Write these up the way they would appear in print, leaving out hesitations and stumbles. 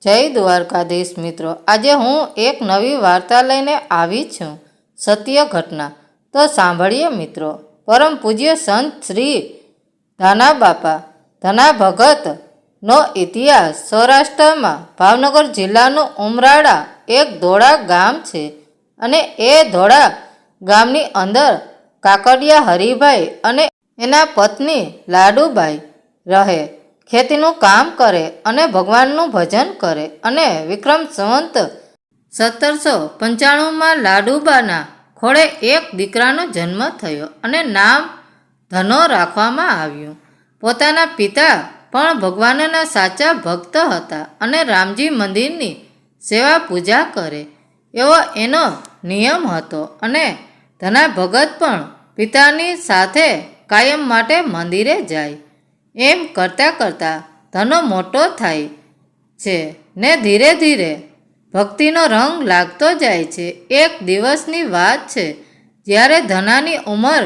જય દ્વારકાધીશ મિત્રો, આજે હું એક નવી વાર્તા લઈને આવી છું, સત્ય ઘટના. તો સાંભળીએ મિત્રો. પરમ પૂજ્ય સંત શ્રી ધાના બાપા ધના ભગતનો ઇતિહાસ. સૌરાષ્ટ્રમાં ભાવનગર જિલ્લાનું ઉમરાળા એક ધોળા ગામ છે અને એ ધોળા ગામની અંદર કાકડિયા હરિભાઈ અને એના પત્ની લાડુબાઈ રહે. ખેતીનું કામ કરે અને ભગવાનનું ભજન કરે. અને વિક્રમ સંવત 1795 લાડુબાના ખોળે એક દીકરાનો જન્મ થયો અને નામ ધનો રાખવામાં આવ્યું. પોતાના પિતા પણ ભગવાનના સાચા ભક્ત હતા અને રામજી મંદિરની સેવા પૂજા કરે એવો એનો નિયમ હતો. અને ધના ભગત પણ પિતાની સાથે કાયમ માટે મંદિરે જાય. એમ કરતાં કરતાં ધનો મોટો થાય છે ને ધીરે ધીરે ભક્તિનો રંગ લાગતો જાય છે. એક દિવસની વાત છે, જ્યારે ધનાની ઉંમર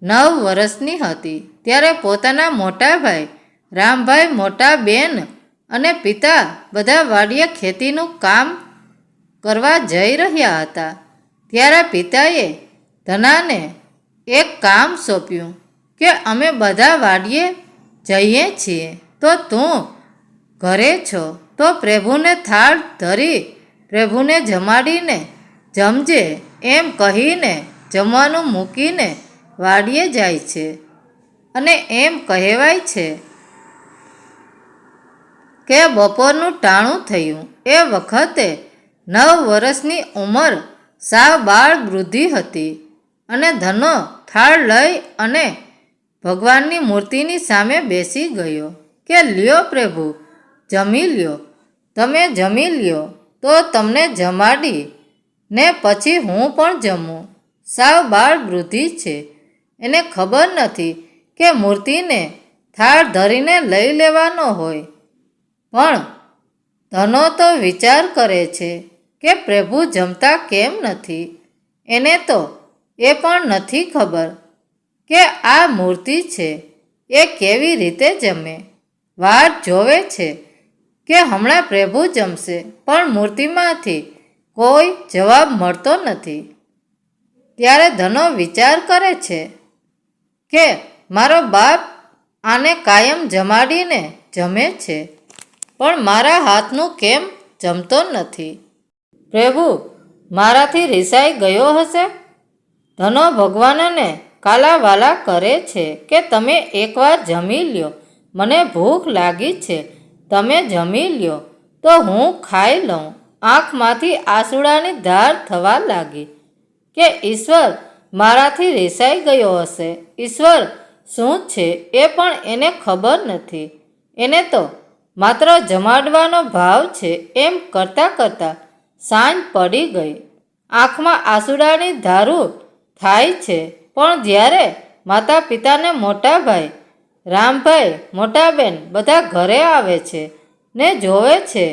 9 વર્ષની હતી ત્યારે પોતાના મોટા ભાઈ રામભાઈ, મોટા બેન અને પિતા બધા વાડીએ ખેતીનું કામ કરવા જઈ રહ્યા હતા. ત્યારે પિતાએ ધનાને એક કામ સોંપ્યું કે અમે બધા વાડીએ જઈએ છીએ, તો તું ઘરે છો તો પ્રભુને થાળ ધરી પ્રભુને જમાડીને જમજે. એમ કહીને જમવાનું મૂકીને વાડીએ જાય છે. અને એમ કહેવાય છે કે બપોરનું ટાણું થયું. એ વખતે 9 વર્ષની ઉંમર સાવ બાળ વૃદ્ધિ હતી અને ધનો થાળ લઈ અને ભગવાનની મૂર્તિની સામે બેસી ગયો કે લ્યો પ્રભુ, જમી લ્યો. તમે જમી લ્યો તો તમને જમાડી ને પછી હું પણ જમું. સાવ બાળ વૃદ્ધિ છે, એને ખબર નથી કે મૂર્તિને થાળ ધરીને લઈ લેવાનો હોય. પણ ધનો તો વિચાર કરે છે કે પ્રભુ જમતા કેમ નથી. એને તો એ પણ નથી ખબર કે આ મૂર્તિ છે, એ કેવી રીતે જમે. વાટ જોવે છે કે હમણાં પ્રભુ જમશે, પણ મૂર્તિમાંથી કોઈ જવાબ મળતો નથી. ત્યારે ધનો વિચાર કરે છે કે મારો બાપ આને કાયમ જમાડીને જમે છે, પણ મારા હાથનું કેમ જમતો નથી. પ્રભુ મારાથી રિસાઈ ગયો હશે. ધનો ભગવાનને કાલાવાલા કરે છે કે તમે એકવાર જમી લ્યો, મને ભૂખ લાગી છે, તમે જમી લ્યો તો હું ખાઈ લઉં. આંખમાંથી આંસુડાની ધાર થવા લાગી કે ઈશ્વર મારાથી રિસાઈ ગયો હશે. ઈશ્વર શું છે એ પણ એને ખબર નથી. એને તો માત્ર જમાડવાનો ભાવ છે. એમ કરતાં કરતાં સાંજ પડી ગઈ. આંખમાં આંસુડાની ધારું થાય છે. પણ જ્યારે માતા પિતાને મોટા ભાઈ રામભાઈ, મોટા બેન બધા ઘરે આવે છે ને જોવે છે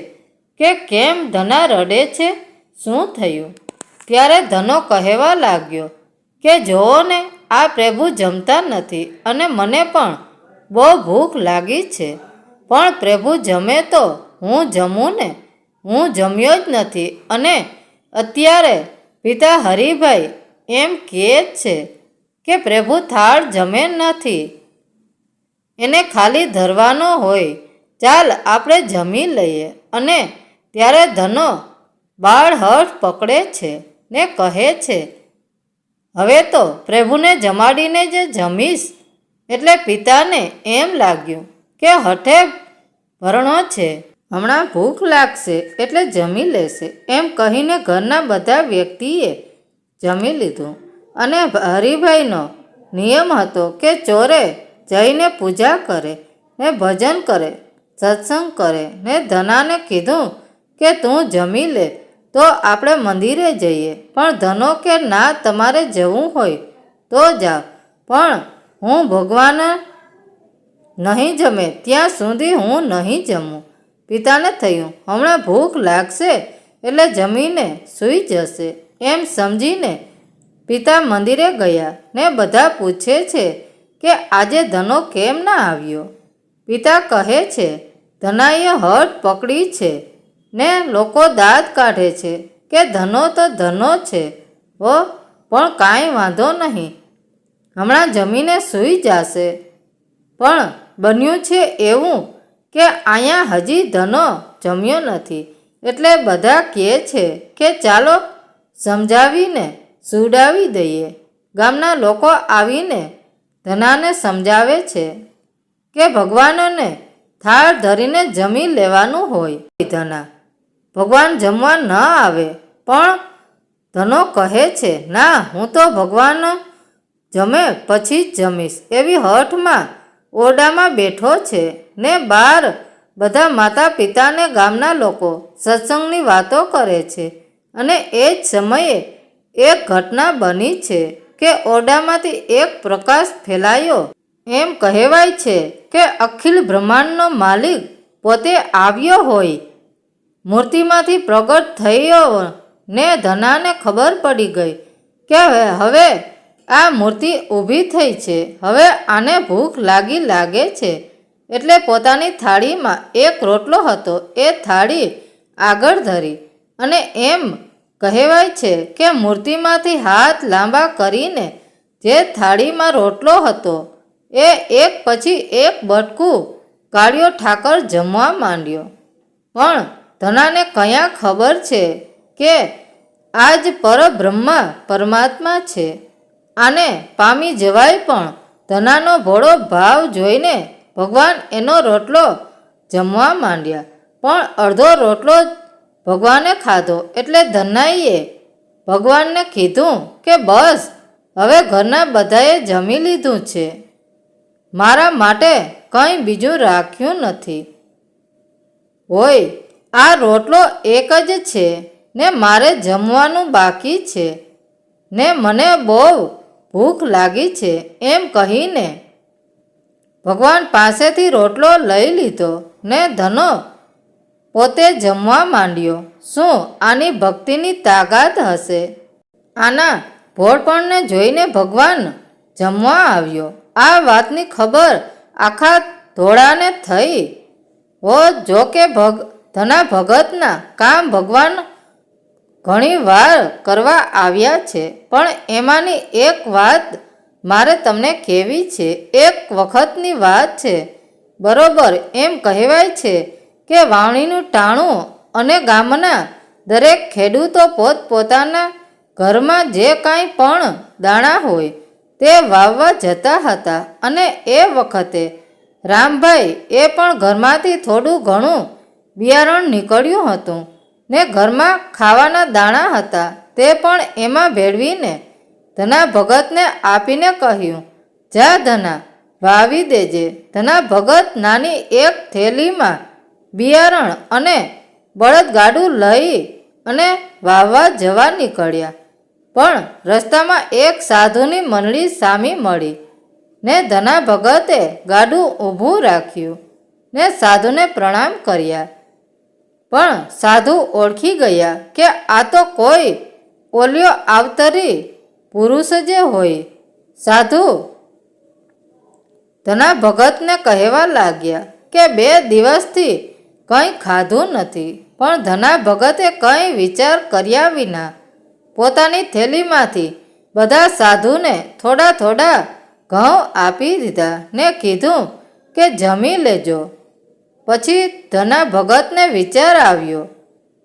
કે કેમ ધના રડે છે, શું થયું, ત્યારે ધનો કહેવા લાગ્યો કે જોવો ને, આ પ્રભુ જમતા નથી અને મને પણ બહુ ભૂખ લાગી છે, પણ પ્રભુ જમે તો હું જમું ને. હું જમ્યો જ નથી અને અત્યારે પિતા હરિભાઈ એમ કહે છે કે પ્રભુ થાળ જમે નથી, એને ખાલી ધરવાનો હોય, ચાલ આપણે જમી લઈએ. અને ત્યારે ધનો બાળ હઠ પકડે છે ને કહે છે હવે તો પ્રભુને જમાડીને જ જમીશ. એટલે પિતાને એમ લાગ્યું કે હઠે ભરણો છે, હમણાં ભૂખ લાગશે એટલે જમી લેશે. એમ કહીને ઘરના બધા વ્યક્તિએ જમી લીધું. અને હરિભાઈનો નિયમ હતો કે ચોરે જઈને પૂજા કરે ને ભજન કરે, સત્સંગ કરે. ને ધનાને કીધું કે તું જમી લે તો આપણે મંદિરે જઈએ. પણ ધનો કે ના, તમારે જવું હોય તો જાઓ, પણ હું ભગવાન નહીં જમે ત્યાં સુધી હું નહીં જમું. પિતાને થયું હમણાં ભૂખ લાગશે એટલે જમીને સૂઈ જશે. એમ સમજીને પિતા મંદિરે ગયા ને બધા પૂછે છે કે આજે ધનો કેમ ના આવ્યો. પિતા કહે છે ધનાએ હઠ પકડી છે ને લોકો દાંત કાઢે છે કે ધનો તો ધનો છે હો, પણ કાંઈ વાંધો નહીં, હમણાં જમીને સૂઈ જશે. પણ બન્યું છે એવું કે અહીંયા હજી ધનો જમ્યો નથી, એટલે બધા કહે છે કે ચાલો સમજાવીને સુવડાવી દઈએ. ગામના લોકો આવીને ધનાને સમજાવે છે કે ભગવાનને થાળ ધરીને જમી લેવાનું હોય. ધના ભગવાન જમવા ન આવે, પણ ધનો કહે છે ના, હું તો ભગવાન જમે પછી જ જમીશ એવી હઠમાં ઓરડામાં બેઠો છે. ને બહાર બધા માતા પિતાને ગામના લોકો સત્સંગની વાતો કરે છે. અને એ જ સમયે એક ઘટના બની છે કે ઓરડામાંથી એક પ્રકાશ ફેલાયો. એમ કહેવાય છે કે અખિલ બ્રહ્માંડનો માલિક પોતે આવ્યો હોય, મૂર્તિમાંથી પ્રગટ થયો. ને ધનાને ખબર પડી ગઈ કે હવે આ મૂર્તિ ઊભી થઈ છે, હવે આને ભૂખ લાગે છે. એટલે પોતાની થાળીમાં એક રોટલો હતો એ થાળી આગળ ધરી, અને એમ કહેવાય છે કે મૂર્તિમાંથી હાથ લાંબા કરીને જે થાળીમાં રોટલો હતો એ એક પછી એક બટકું કાળિયો ઠાકર જમવા માંડ્યો. પણ ધનાને કયા ખબર છે કે આ જ પરબ્રહ્મ પરમાત્મા છે, આને પામી જવાય. પણ ધનાનો ભોળો ભાવ જોઈને ભગવાન એનો રોટલો જમવા માંડ્યા. પણ અડધો રોટલો જ ભગવાને ખાધો. એટલે ધનાઈએ ભગવાનને કીધું કે બસ હવે ઘરના બધાએ જમી લીધું છે, મારા માટે કંઈ બીજું રાખ્યું નથી હોય. આ રોટલો એક જ છે ને મારે જમવાનું બાકી છે, ને મને બહુ ભૂખ લાગી છે. એમ કહીને ભગવાન પાસેથી રોટલો લઈ લીધો ને ધનો પોતે જમવા માંડ્યો. શું આની ભક્તિની તાકાત હશે? આના ભોળપણને જોઈને ભગવાન જમવા આવ્યો. આ વાતની ખબર આખા ધોળાને થઈ હો. જો કે ધના ભગતના કામ ભગવાન ઘણી વાર કરવા આવ્યા છે, પણ એમાંની એક વાત મારે તમને કહેવી છે. એક વખતની વાત છે, બરોબર. એમ કહેવાય છે કે વાવણીનું ટાણું અને ગામના દરેક ખેડૂતો પોતપોતાના ઘરમાં જે કાંઈ પણ દાણા હોય તે વાવવા જતા હતા. અને એ વખતે રામભાઈ એ પણ ઘરમાંથી થોડું ઘણું બિયારણ નીકળ્યું હતું, ને ઘરમાં ખાવાના દાણા હતા તે પણ એમાં ભેળવીને ધના ભગતને આપીને કહ્યું, જા ધના, વાવી દેજે. ધના ભગત નાની એક થેલીમાં બિયારણ અને બળદગાડું લઈ અને વાવવા જવા નીકળ્યા. પણ રસ્તામાં એક સાધુની મંડળી સામી મળી ને ધના ભગતે ગાડું ઊભું રાખ્યું ને સાધુને પ્રણામ કર્યા. પણ સાધુ ઓળખી ગયા કે આ તો કોઈ ઓલિયો આવતરી પુરુષ જ હોય. સાધુ ધના ભગતને કહેવા લાગ્યા કે 2 દિવસથી કંઈ ખાધું નથી. પણ ધના ભગતે કંઈ વિચાર કર્યા વિના પોતાની થેલીમાંથી બધા સાધુને થોડા થોડા ઘઉં આપી દીધા ને કીધું કે જમી લેજો. પછી ધના ભગતને વિચાર આવ્યો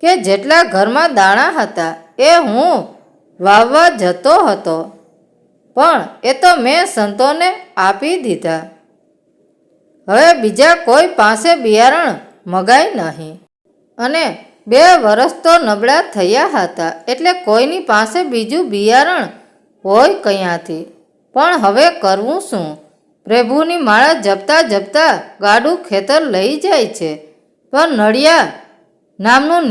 કે જેટલા ઘરમાં દાણા હતા એ હું વાવવા જતો હતો, પણ એ તો મેં સંતોને આપી દીધા. હવે બીજા કોઈ પાસે બિયારણ મગાય નહીં. અને 2 વર્ષ તો નબળા થયા હતા, એટલે કોઈની પાસે બીજું બિયારણ હોય ક્યાંથી? પણ હવે કરવું શું? પ્રભુની માળા જપતા જપતા ગાડું ખેતર લઈ જાય છે, પણ નળિયા નામનું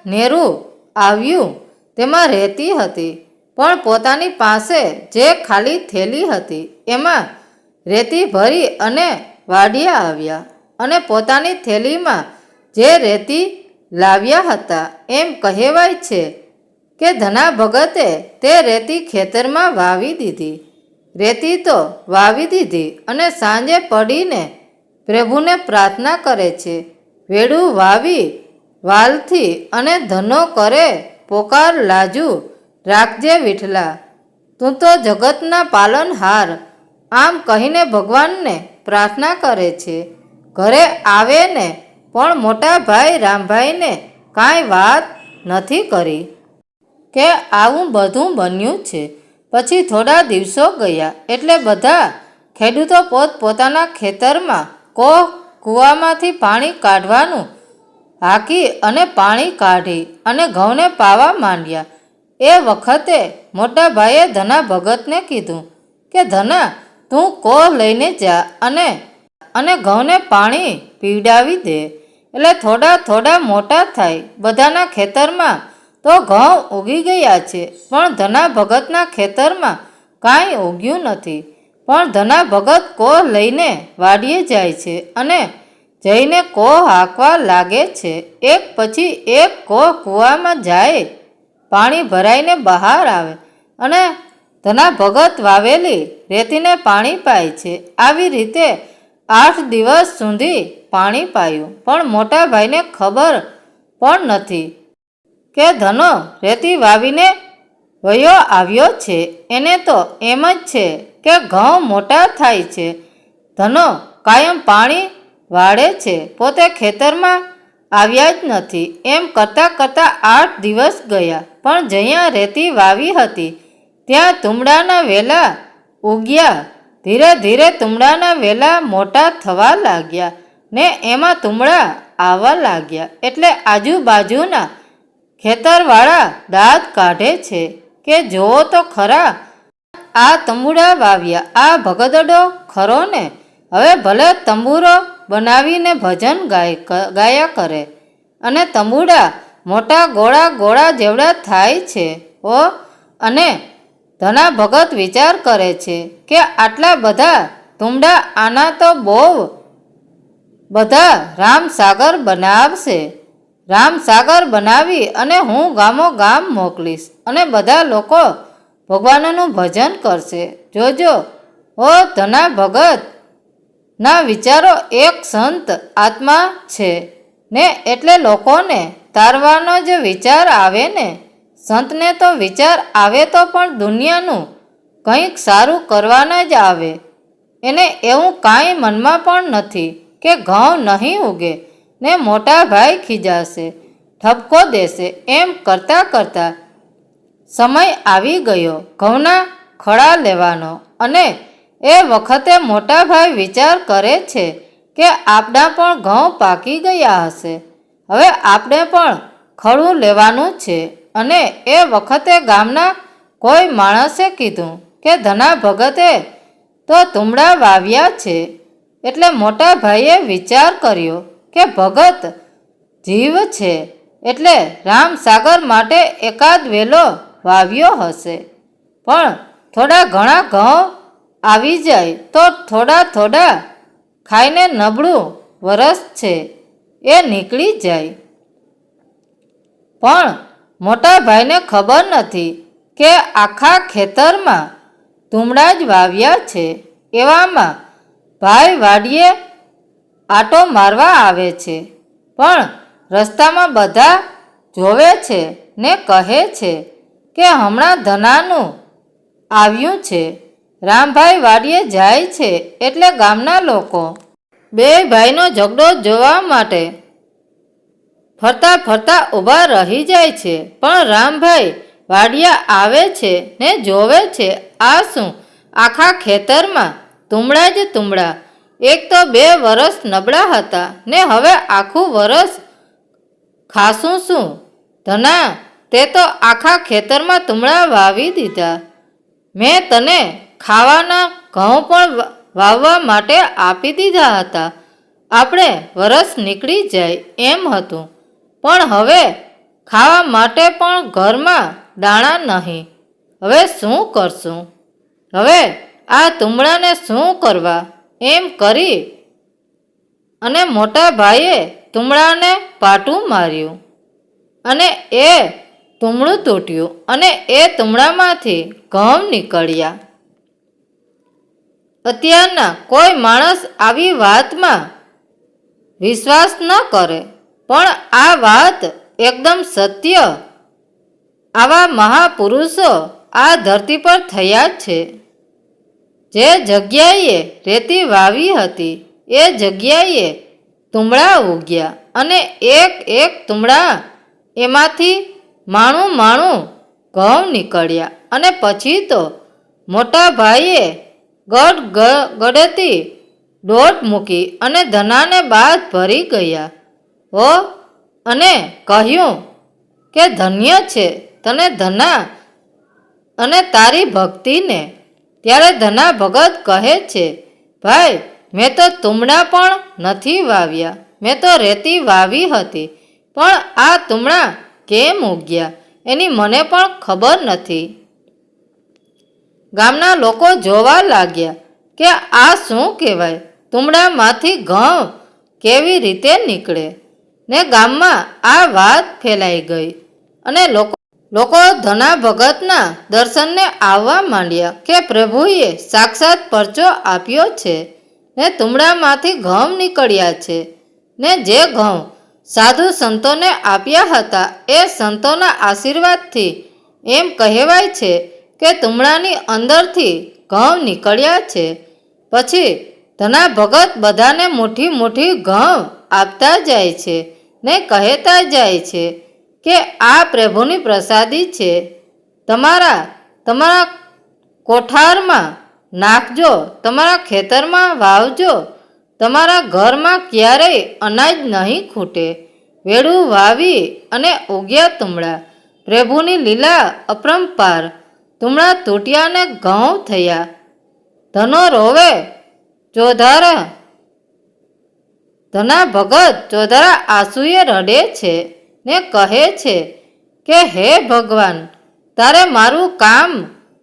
નેરું આવ્યું. તેમાં રહેતી હતી, પણ પોતાની પાસે જે ખાલી થેલી હતી એમાં રેતી ભરી અને વાડિયા આવ્યા. અને પોતાની થેલીમાં જે રેતી લાવ્યા હતા એમ કહેવાય છે કે ધના ભગતે તે રેતી ખેતરમાં વાવી દીધી. રેતી તો વાવી દીધી અને સાંજે પડીને પ્રભુને પ્રાર્થના કરે છે વેડું વાવી વાલથી અને ધનો કરે પોકાર લાજુ રાખજે વિઠલા, તું તો જગતના પાલનહાર. આમ કહીને ભગવાનને પ્રાર્થના કરે છે. ઘરે આવે ને પણ મોટા ભાઈ રામભાઈને કાંઈ વાત નથી કરી કે આવું બધું બન્યું છે. પછી થોડા દિવસો ગયા એટલે બધા ખેડૂતો પોતપોતાના ખેતરમાં કૂવામાંથી પાણી કાઢવાનું હાકી અને પાણી કાઢી અને ઘઉંને પાવા માંડ્યા. એ વખતે મોટા ભાઈએ ધના ભગતને કીધું કે ધના, તું કોહ લઈને જા અને ઘઉંને પાણી પીવડાવી દે, એટલે થોડા થોડા મોટા થાય. બધાના ખેતરમાં તો ઘઉં ઉગી ગયા છે, પણ ધના ભગતના ખેતરમાં કાંઈ ઉગ્યું નથી. પણ ધના ભગત કોહ લઈને વાડીએ જાય છે અને જઈને કોહ હાંકવા લાગે છે. એક પછી એક કોહ કૂવામાં જાય, પાણી ભરાઈને બહાર આવે અને ધના ભગત વાવેલી રેતીને પાણી પાય છે. આવી રીતે 8 દિવસ સુધી પાણી પાયું, પણ મોટા ભાઈને ખબર પણ નથી કે ધનો રેતી વાવીને વયો આવ્યો છે. એને તો એમ જ છે કે ઘઉં મોટા થાય છે. ધનો કાયમ પાણી વાળે છે, પોતે ખેતરમાં આવ્યા જ નથી. એમ કરતાં કરતાં 8 દિવસ ગયા, પણ જ્યાં રેતી વાવી હતી ત્યાં તુંબડાના વેલા ઉગ્યા. ધીરે ધીરે તુંબડાના વેલા મોટા થવા લાગ્યા ને એમાં તુંબડા આવવા લાગ્યા. એટલે આજુબાજુના ખેતરવાળા દાંત કાઢે છે કે જુઓ તો ખરા, આ તંબુડા વાવ્યા આ ભગદડો ખરો ને. હવે ભલે તંબુરો બનાવીને ભજન ગાયા કરે અને તંબુડા મોટા ગોળા ગોળા જેવડા થાય છે. અને ધના ભગત વિચાર કરે છે કે આટલા બધા તુંબડા આના તો બહુ બધા રામસાગર બનાવશે. રામસાગર બનાવી અને હું ગામો ગામ મોકલીશ અને બધા લોકો ભગવાનનું ભજન કરશે. જોજો ધના ભગત ના વિચારો એક સંત આત્મા છે ને, એટલે લોકોને તારવાનો જ વિચાર આવે ને. સંતને તો વિચાર આવે તો પણ દુનિયાનું કંઈક સારું કરવાના જ આવે. એને એવું કાંઈ મનમાં પણ નથી કે ઘઉં નહીં ઉગે ને મોટા ભાઈ ખીજાશે, ઠપકો દેશે. એમ કરતાં કરતાં સમય આવી ગયો ઘઉંના ખડા લેવાનો અને એ વખતે મોટા ભાઈ વિચાર કરે છે કે આપણા પણ ઘઉં પાકી ગયા હશે, હવે આપણે પણ ખડું લેવાનું છે. અને એ વખતે ગામના કોઈ માણસે કીધું કે ધના ભગતે તો તુંબડા વાવ્યા છે. એટલે મોટા ભાઈએ વિચાર કર્યો કે ભગત જીવ છે એટલે રામસાગર માટે એકાદ વેલો વાવ્યો હશે, પણ થોડા ઘણા ઘઉં આવી જાય તો થોડા થોડા ખાઈને નબળું વરસ છે એ નીકળી જાય. પણ મોટા ભાઈને ખબર નથી કે આખા ખેતરમાં તુંબડા જ વાવ્યા છે. એવામાં ભાઈ વાડીએ આટો મારવા આવે છે, પણ રસ્તામાં બધા જોવે છે ને કહે છે કે હમણાં ધનાનું આવ્યું છે. રામભાઈ વાડીએ જાય છે એટલે ગામના લોકો બે ભાઈનો ઝઘડો જોવા માટે ફરતા ફરતા ઊભા રહી જાય છે. પણ રામભાઈ વાડિયા આવે છે ને જોવે છે આ શું, આખા ખેતરમાં તુંબડા જ તુંબડા. એક તો 2 વરસ નબળા હતા ને હવે આખું વરસ ખાશું શું? ધના, તે તો આખા ખેતરમાં તુંબડા વાવી દીધા. મેં તને ખાવાના ઘઉં પણ વાવવા માટે આપી દીધા હતા. આપણે વરસ નીકળી જાય એમ હતું, પણ હવે ખાવા માટે પણ ઘરમાં દાણા નહીં. હવે શું કરશું? હવે આ તુંબડાને શું કરવા? એમ કરી અને મોટા ભાઈએ તુંબડાને પાટું માર્યું અને એ તુંબડું તૂટ્યું અને એ તુંબડામાંથી ઘઉં નીકળ્યા. અત્યારના કોઈ માણસ આવી વાતમાં વિશ્વાસ ન કરે, પણ આ વાત એકદમ સત્ય. આવા મહાપુરુષો આ ધરતી પર થયા છે. જે જગ્યાએ રેતી વાવી હતી એ જગ્યાએ તુંબડા ઉગ્યા, અને એક એક તુંબડા એમાંથી માણું ઘઉં નીકળ્યા. અને પછી તો મોટા ભાઈએ ગડતી દોટ મૂકી અને ધનાને બાદ ભરી ગયા હો, અને કહ્યું કે ધન્ય છે તને ધના અને તારી ભક્તિને. ત્યારે ધના ભગત કહે છે, ભાઈ, મેં તો તુંબડા પણ નથી વાવ્યા, મેં તો રેતી વાવી હતી, પણ આ તુંબડા કેમ ઉગ્યા એની મને પણ ખબર નથી. ગામના લોકો જોવા લાગ્યા કે આ શું કહેવાય, તુંબડામાંથી ઘઉં કેવી રીતે નીકળે. ને ગામમાં આ વાત ફેલાઈ ગઈ અને લોકો ધના ભગતના દર્શનને આવવા માંડ્યા કે પ્રભુએ સાક્ષાત પરચો આપ્યો છે ને તુંબડામાંથી ઘઉં નીકળ્યા છે. ને જે ઘઉં સાધુ સંતોને આપ્યા હતા એ સંતોના આશીર્વાદથી એમ કહેવાય છે કે તુંબડાની અંદરથી ઘઉં નીકળ્યા છે. પછી ધના ભગત બધાને મુઠ્ઠી ઘઉં આપતા જાય છે ને કહેતા જાય છે કે આ પ્રભુની પ્રસાદી છે, તમારા કોઠારમાં નાખજો, તમારા ખેતરમાં વાવજો, તમારા ઘરમાં ક્યારેય અનાજ નહીં ખૂટે. વેડું વાવી અને ઉગ્યા તુંબડા. પ્રભુની લીલા અપરંપાર. તુંબડા તૂટ્યા ને ઘઉં થયા. ધનો રોવે ચોધારા. ધના ભગત ચોધારા આંસુએ રડે છે ને કહે છે કે હે ભગવાન, તારે મારું કામ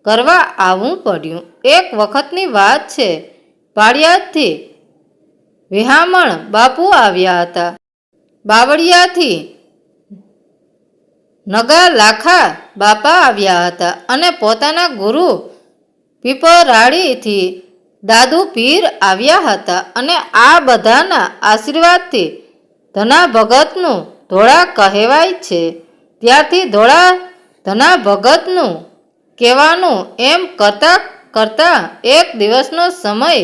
કરવા આવવું પડ્યું. એક વખતની વાત છે, પાળિયાદથી વિહામણ બાપુ આવ્યા હતા. બાવળિયાથી નગા લાખા બાપા આવ્યા હતા અને પોતાના ગુરુ પીપરાળીથી દાદુ પીર આવ્યા હતા. અને આ બધાના આશીર્વાદથી ધના ભગતનું ધોળા કહેવાય છે. ત્યારથી ધના ભગતનું કહેવાનું એમ કરતા એક દિવસનો સમય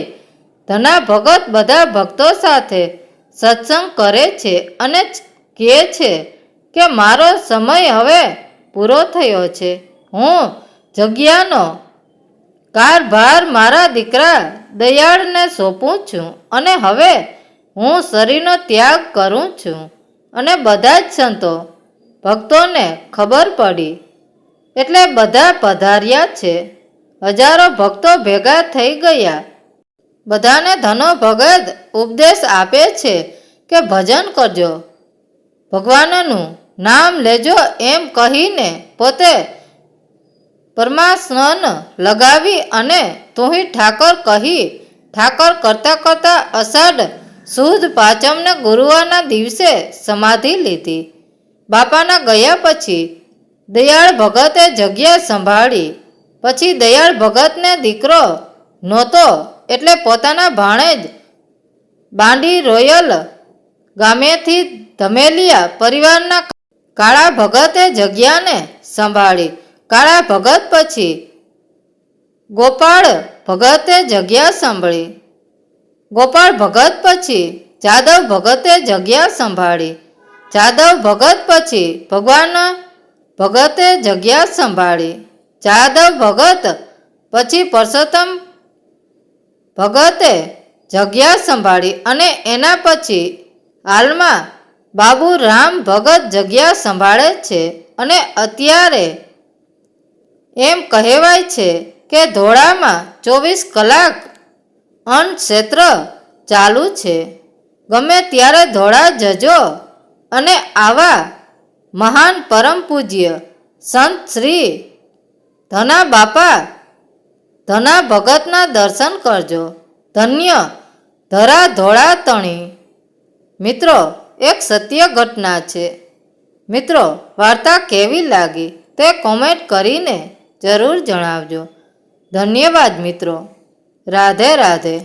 ધના ભગત બધા ભક્તો સાથે સત્સંગ કરે છે અને કહે છે કે મારો સમય હવે પૂરો થયો છે. હું જગ્યાનો કારભાર મારા દીકરા દયાળને સોંપું છું અને હવે હું શરીરનો ત્યાગ કરું છું. અને બધા જ સંતો ભક્તોને ખબર પડી એટલે બધા પધાર્યા છે. હજારો ભક્તો ભેગા થઈ ગયા. બધાને ધનો ભગત ઉપદેશ આપે છે કે ભજન કરજો, ભગવાનનું નામ લેજો એમ કહીને પોતે પરમાસન લગાવી અને તુહી ઠાકર કહી ઠાકર કરતા અષાઢ સુદ પાંચમને ગુરુવારના દિવસે સમાધિ લીધી. બાપાના ગયા પછી દયાળ ભગતે જગ્યા સંભાળી. પછી દયાળ ભગતને દીકરો નહોતો એટલે પોતાના ભાણેજ બાંડી રોયલ ગામેથી ધમેલિયા પરિવારના કાળા ભગતે જગ્યાને સંભાળી. કાળા ભગત પછી ગોપાળ ભગતે જગ્યા સંભાળી. ગોપાળ ભગત પછી જાદવ ભગતે જગ્યા સંભાળી. જાદવ ભગત પછી ભગવાન ભગતે જગ્યા સંભાળી. જાદવ ભગત પછી પરસોત્તમ ભગતે જગ્યા સંભાળી અને એના પછી હાલમાં બાબુ રામ ભગત જગ્યા સંભાળે છે. અને અત્યારે એમ કહેવાય છે કે ધોળામાં 24 કલાક અન્ન ક્ષેત્ર ચાલુ છે. ગમે ત્યારે ધોળા જજો અને આવા મહાન પરમ પૂજ્ય સંત શ્રી ધના બાપા ધના ભગતના દર્શન કરજો. ધન્ય ધરા ધોળા તણી. મિત્રો, એક સત્ય ઘટના છે. મિત્રો, વાર્તા કેવી લાગી તે કોમેન્ટ કરીને જરૂર જણાવજો. ધન્યવાદ મિત્રો. રાધે રાધે.